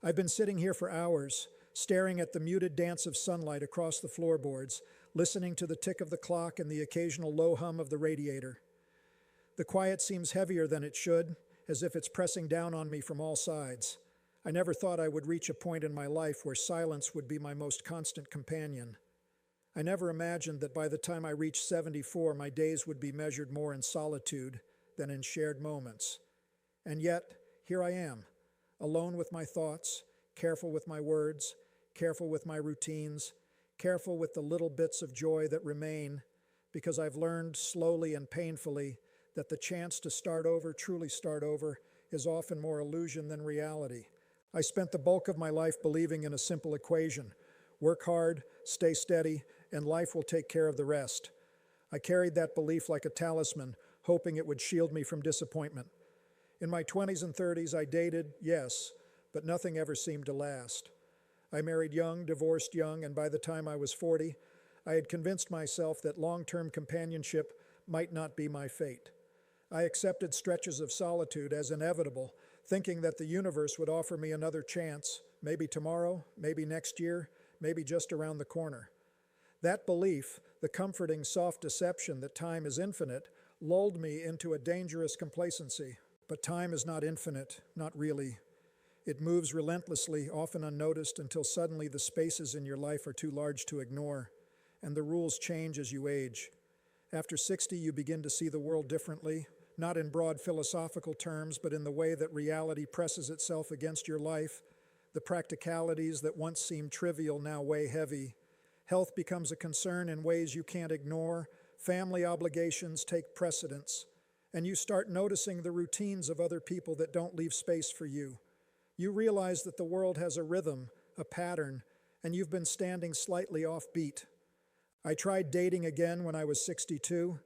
I've been sitting here for hours, staring at the muted dance of sunlight across the floorboards, listening to the tick of the clock and the occasional low hum of the radiator. The quiet seems heavier than it should, as if it's pressing down on me from all sides. I never thought I would reach a point in my life where silence would be my most constant companion. I never imagined that by the time I reached 74, my days would be measured more in solitude than in shared moments. And yet, here I am, alone with my thoughts, careful with my words, careful with my routines, careful with the little bits of joy that remain, because I've learned slowly and painfully that the chance to start over, truly start over, is often more illusion than reality. I spent the bulk of my life believing in a simple equation: work hard, stay steady, and life will take care of the rest. I carried that belief like a talisman, hoping it would shield me from disappointment. In my 20s and 30s, I dated, yes, but nothing ever seemed to last. I married young, divorced young, and by the time I was 40, I had convinced myself that long-term companionship might not be my fate. I accepted stretches of solitude as inevitable, thinking that the universe would offer me another chance, maybe tomorrow, maybe next year, maybe just around the corner. That belief, the comforting, soft deception that time is infinite, lulled me into a dangerous complacency. But time is not infinite, not really. It moves relentlessly, often unnoticed, until suddenly the spaces in your life are too large to ignore, and the rules change as you age. After 60, you begin to see the world differently, not in broad philosophical terms, but in the way that reality presses itself against your life. The practicalities that once seemed trivial now weigh heavy. Health becomes a concern in ways you can't ignore. Family obligations take precedence. And you start noticing the routines of other people that don't leave space for you. You realize that the world has a rhythm, a pattern, and you've been standing slightly offbeat. I tried dating again when I was 62.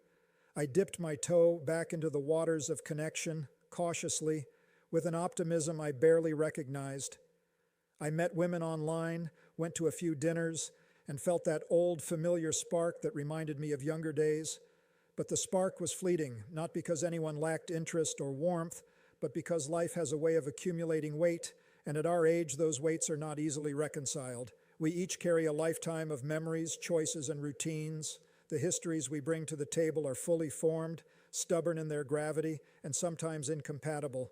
I dipped my toe back into the waters of connection, cautiously, with an optimism I barely recognized. I met women online, went to a few dinners, and felt that old, familiar spark that reminded me of younger days. But the spark was fleeting, not because anyone lacked interest or warmth, but because life has a way of accumulating weight, and at our age, those weights are not easily reconciled. We each carry a lifetime of memories, choices, and routines. The histories we bring to the table are fully formed, stubborn in their gravity, and sometimes incompatible.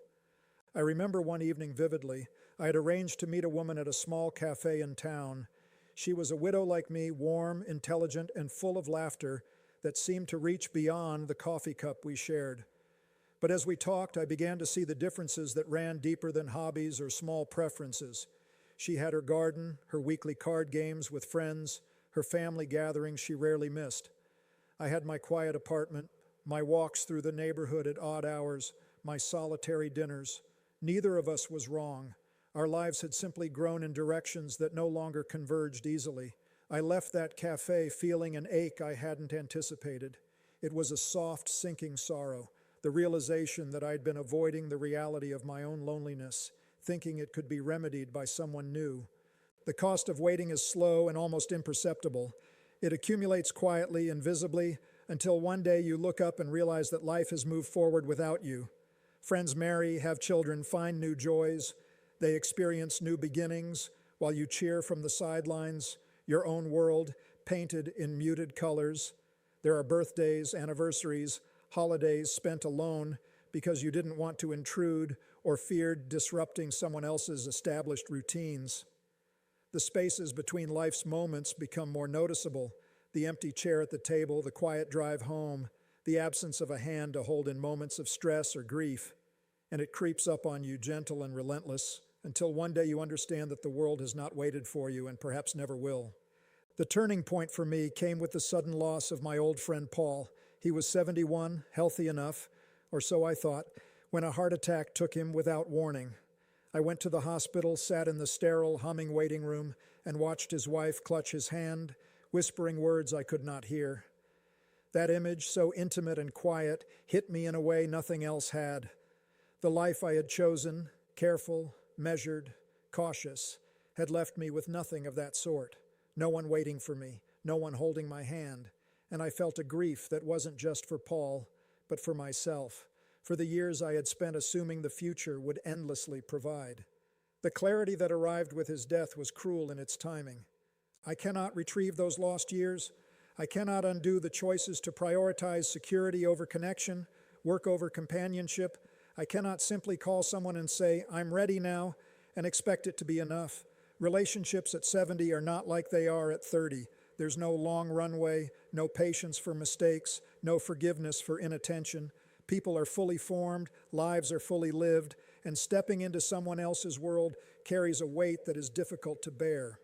I remember one evening vividly. I had arranged to meet a woman at a small cafe in town. She was a widow like me, warm, intelligent, and full of laughter that seemed to reach beyond the coffee cup we shared. But as we talked, I began to see the differences that ran deeper than hobbies or small preferences. She had her garden, her weekly card games with friends, her family gatherings she rarely missed. I had my quiet apartment, my walks through the neighborhood at odd hours, my solitary dinners. Neither of us was wrong. Our lives had simply grown in directions that no longer converged easily. I left that cafe feeling an ache I hadn't anticipated. It was a soft, sinking sorrow, the realization that I'd been avoiding the reality of my own loneliness, thinking it could be remedied by someone new. The cost of waiting is slow and almost imperceptible. It accumulates quietly, invisibly, until one day you look up and realize that life has moved forward without you. Friends marry, have children, find new joys. They experience new beginnings while you cheer from the sidelines, your own world painted in muted colors. There are birthdays, anniversaries, holidays spent alone because you didn't want to intrude or feared disrupting someone else's established routines. The spaces between life's moments become more noticeable: the empty chair at the table, the quiet drive home, the absence of a hand to hold in moments of stress or grief. And it creeps up on you, gentle and relentless, until one day you understand that the world has not waited for you and perhaps never will. The turning point for me came with the sudden loss of my old friend Paul. He was 71, healthy enough, or so I thought, when a heart attack took him without warning. I went to the hospital, sat in the sterile, humming waiting room, and watched his wife clutch his hand, whispering words I could not hear. That image, so intimate and quiet, hit me in a way nothing else had. The life I had chosen, careful, measured, cautious, had left me with nothing of that sort. No one waiting for me, no one holding my hand, and I felt a grief that wasn't just for Paul, but for myself, for the years I had spent assuming the future would endlessly provide. The clarity that arrived with his death was cruel in its timing. I cannot retrieve those lost years. I cannot undo the choices to prioritize security over connection, work over companionship. I cannot simply call someone and say, "I'm ready now," and expect it to be enough. Relationships at 70 are not like they are at 30. There's no long runway, no patience for mistakes, no forgiveness for inattention. People are fully formed, lives are fully lived, and stepping into someone else's world carries a weight that is difficult to bear.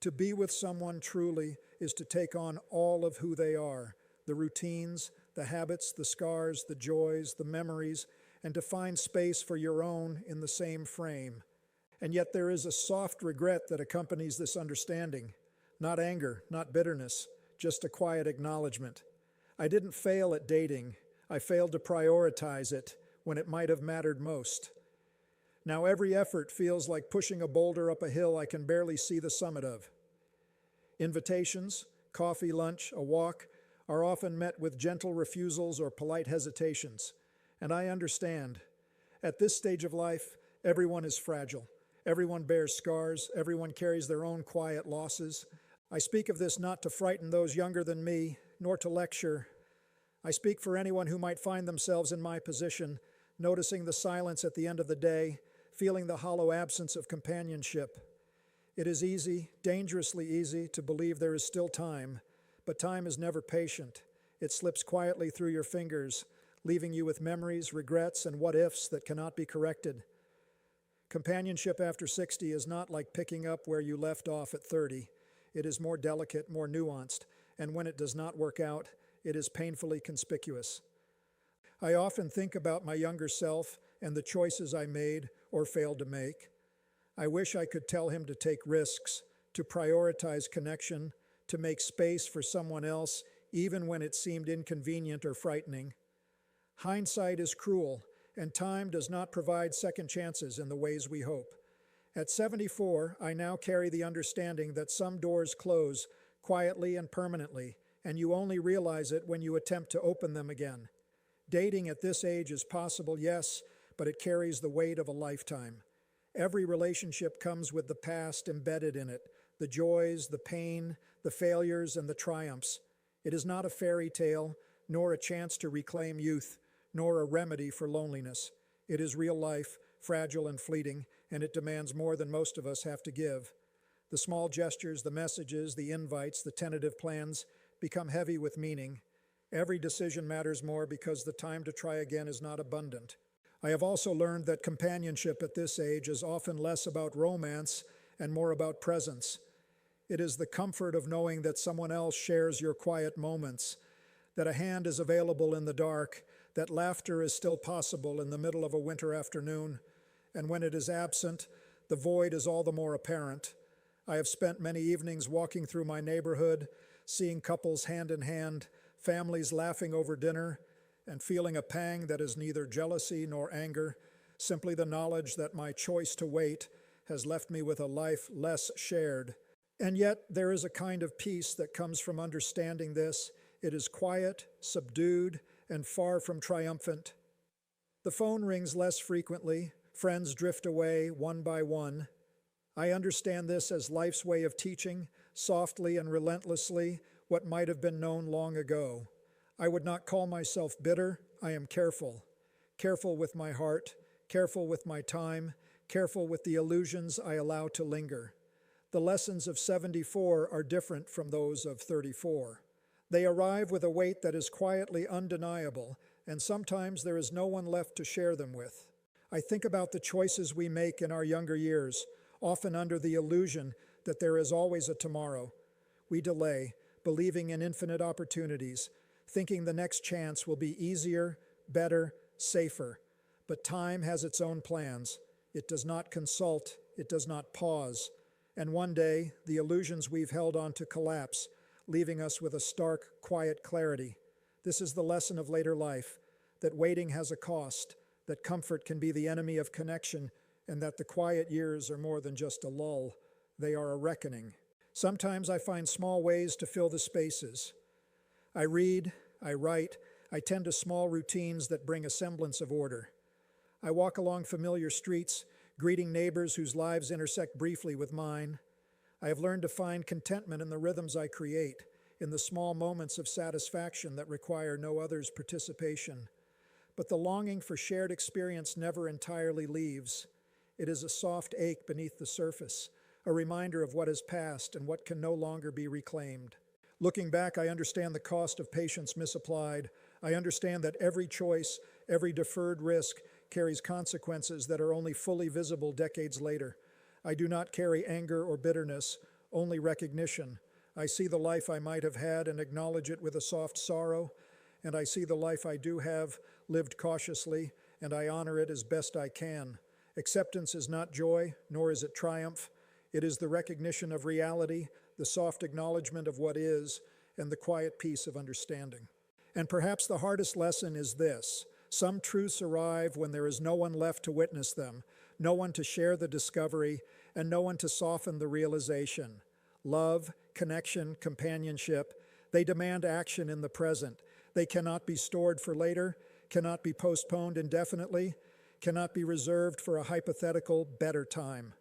To be with someone truly is to take on all of who they are, the routines, the habits, the scars, the joys, the memories, and to find space for your own in the same frame. And yet there is a soft regret that accompanies this understanding. Not anger, not bitterness, just a quiet acknowledgement. I didn't fail at dating. I failed to prioritize it when it might have mattered most. Now every effort feels like pushing a boulder up a hill I can barely see the summit of. Invitations, coffee, lunch, a walk, are often met with gentle refusals or polite hesitations. And I understand. At this stage of life, everyone is fragile. Everyone bears scars. Everyone carries their own quiet losses. I speak of this not to frighten those younger than me, nor to lecture. I speak for anyone who might find themselves in my position, noticing the silence at the end of the day, feeling the hollow absence of companionship. It is easy, dangerously easy, to believe there is still time, but time is never patient. It slips quietly through your fingers, leaving you with memories, regrets, and what-ifs that cannot be corrected. Companionship after 60 is not like picking up where you left off at 30. It is more delicate, more nuanced, and when it does not work out, it is painfully conspicuous. I often think about my younger self and the choices I made or failed to make. I wish I could tell him to take risks, to prioritize connection, to make space for someone else, even when it seemed inconvenient or frightening. Hindsight is cruel, and time does not provide second chances in the ways we hope. At 74, I now carry the understanding that some doors close quietly and permanently, and you only realize it when you attempt to open them again. Dating at this age is possible, yes, but it carries the weight of a lifetime. Every relationship comes with the past embedded in it, the joys, the pain, the failures, and the triumphs. It is not a fairy tale, nor a chance to reclaim youth, nor a remedy for loneliness. It is real life, fragile and fleeting, and it demands more than most of us have to give. The small gestures, the messages, the invites, the tentative plans become heavy with meaning. Every decision matters more because the time to try again is not abundant. I have also learned that companionship at this age is often less about romance and more about presence. It is the comfort of knowing that someone else shares your quiet moments, that a hand is available in the dark, that laughter is still possible in the middle of a winter afternoon, and when it is absent, the void is all the more apparent. I have spent many evenings walking through my neighborhood, seeing couples hand in hand, families laughing over dinner, and feeling a pang that is neither jealousy nor anger, simply the knowledge that my choice to wait has left me with a life less shared. And yet there is a kind of peace that comes from understanding this. It is quiet, subdued, and far from triumphant. The phone rings less frequently. Friends drift away one by one. I understand this as life's way of teaching, softly and relentlessly, what might have been known long ago. I would not call myself bitter. I am careful. Careful with my heart, careful with my time, careful with the illusions I allow to linger. The lessons of 74 are different from those of 34. They arrive with a weight that is quietly undeniable, and sometimes there is no one left to share them with. I think about the choices we make in our younger years, often under the illusion that there is always a tomorrow. We delay, believing in infinite opportunities, thinking the next chance will be easier, better, safer. But time has its own plans. It does not consult, it does not pause. And one day, the illusions we've held on to collapse, leaving us with a stark, quiet clarity. This is the lesson of later life, that waiting has a cost, that comfort can be the enemy of connection, and that the quiet years are more than just a lull. They are a reckoning. Sometimes I find small ways to fill the spaces. I read, I write, I tend to small routines that bring a semblance of order. I walk along familiar streets, greeting neighbors whose lives intersect briefly with mine. I have learned to find contentment in the rhythms I create, in the small moments of satisfaction that require no other's participation. But the longing for shared experience never entirely leaves. It is a soft ache beneath the surface, a reminder of what has passed and what can no longer be reclaimed. Looking back, I understand the cost of patience misapplied. I understand that every choice, every deferred risk carries consequences that are only fully visible decades later. I do not carry anger or bitterness, only recognition. I see the life I might have had and acknowledge it with a soft sorrow, and I see the life I do have lived cautiously, and I honor it as best I can. Acceptance is not joy, nor is it triumph. It is the recognition of reality, the soft acknowledgement of what is, and the quiet peace of understanding. And perhaps the hardest lesson is this: some truths arrive when there is no one left to witness them, no one to share the discovery, and no one to soften the realization. Love, connection, companionship, they demand action in the present. They cannot be stored for later, cannot be postponed indefinitely, cannot be reserved for a hypothetical better time.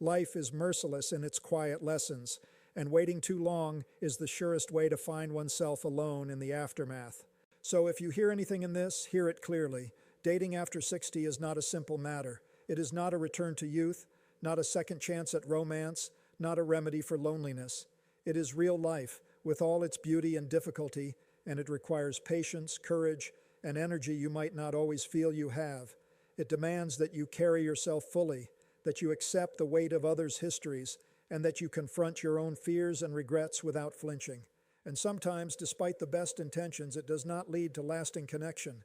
Life is merciless in its quiet lessons, and waiting too long is the surest way to find oneself alone in the aftermath. So if you hear anything in this, hear it clearly. Dating after 60 is not a simple matter. It is not a return to youth, not a second chance at romance, not a remedy for loneliness. It is real life, with all its beauty and difficulty, and it requires patience, courage, and energy you might not always feel you have. It demands that you carry yourself fully, that you accept the weight of others' histories, and that you confront your own fears and regrets without flinching. And sometimes, despite the best intentions, it does not lead to lasting connection.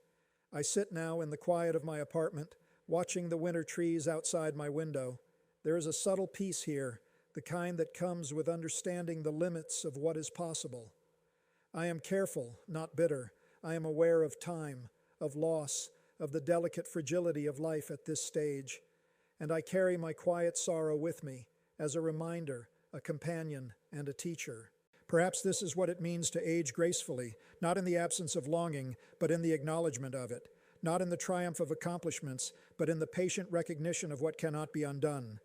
I sit now in the quiet of my apartment, watching the winter trees outside my window. There is a subtle peace here, the kind that comes with understanding the limits of what is possible. I am careful, not bitter. I am aware of time, of loss, of the delicate fragility of life at this stage. And I carry my quiet sorrow with me as a reminder, a companion, and a teacher. Perhaps this is what it means to age gracefully, not in the absence of longing, but in the acknowledgement of it, not in the triumph of accomplishments, but in the patient recognition of what cannot be undone.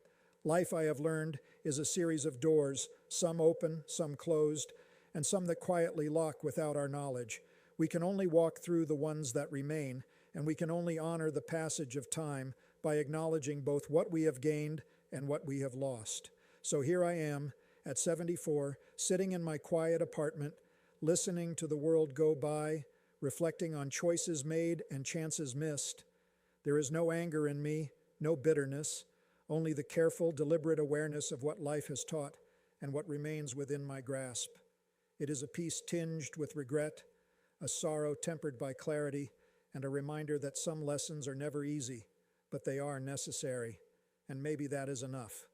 Life, I have learned, is a series of doors, some open, some closed, and some that quietly lock without our knowledge. We can only walk through the ones that remain, and we can only honor the passage of time by acknowledging both what we have gained and what we have lost. So here I am, at 74, sitting in my quiet apartment, listening to the world go by, reflecting on choices made and chances missed. There is no anger in me, no bitterness, only the careful, deliberate awareness of what life has taught and what remains within my grasp. It is a peace tinged with regret, a sorrow tempered by clarity, and a reminder that some lessons are never easy, but they are necessary, and maybe that is enough.